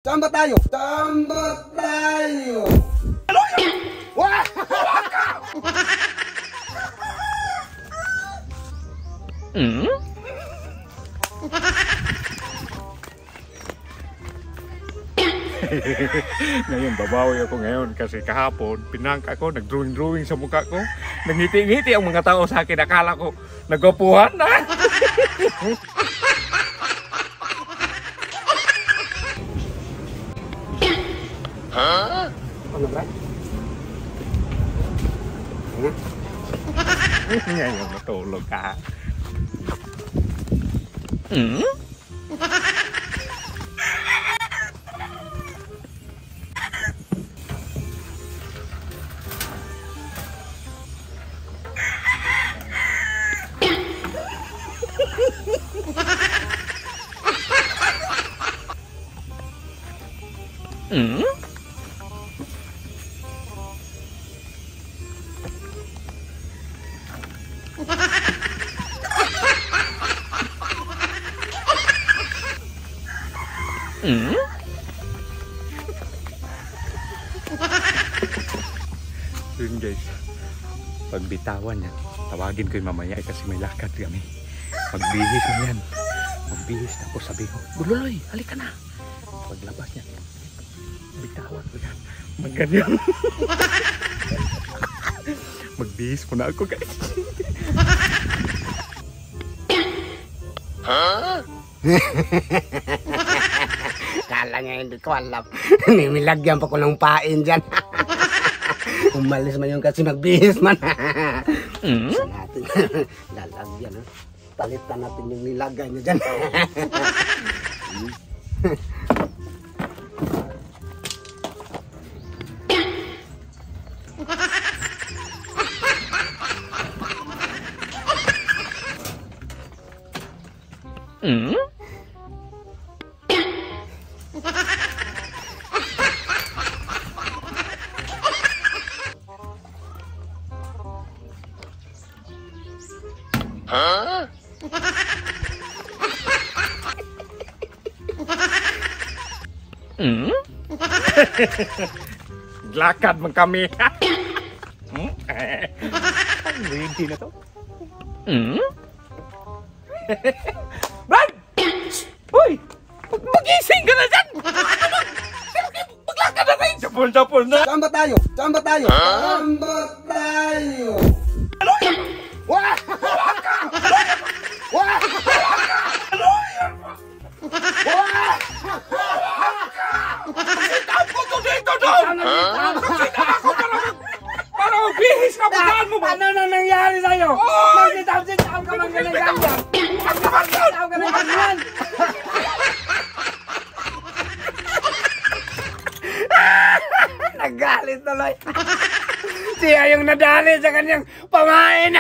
Sambat tayo! Sambat tayo! Wah! Ngayon babawi ako ngayon kasi kahapon pinangka ko, nag-drawing sa mukha ko, nagngiti-ngiti ang mga tao sa akin, akala ko nagwapuhan na. Huh? Ano ba? Ngayon matulog ka. So yun guys, pagbitawan yan, tawagin ko yung mamaya kasi may lakad kami. Magbihis na yan, magbihis, tapos sabi ko, Buloy, halika na. Paglabas niya, bitawan ko yan, magganyan. Magbihis muna ako guys. Huh? Kala niya hindi ko alam. Nilagyan pa ko ng pain dyan. Umalis man yung kasi magbihis man. Sa natin. Lalagyan. Palitan natin yung nilagay niya dyan. Huh? Lakad man kami. Ready na to? Brad! Uy! Magising ka na dyan! Maglakad na kayo! Sapol na! Sambat tayo! Sambat tayo! Sambat tayo! Wah! Wah! Wah! Sitaw ko to dito doon! Sitaw ako para magbihis ka bukaan mo ba? Ano na nangyari sa'yo? Magsitaw ka man ganyan! Magsitaw ka man ganyan! Nagalit tuloy! Siya yung nadali sa kanyang pamain!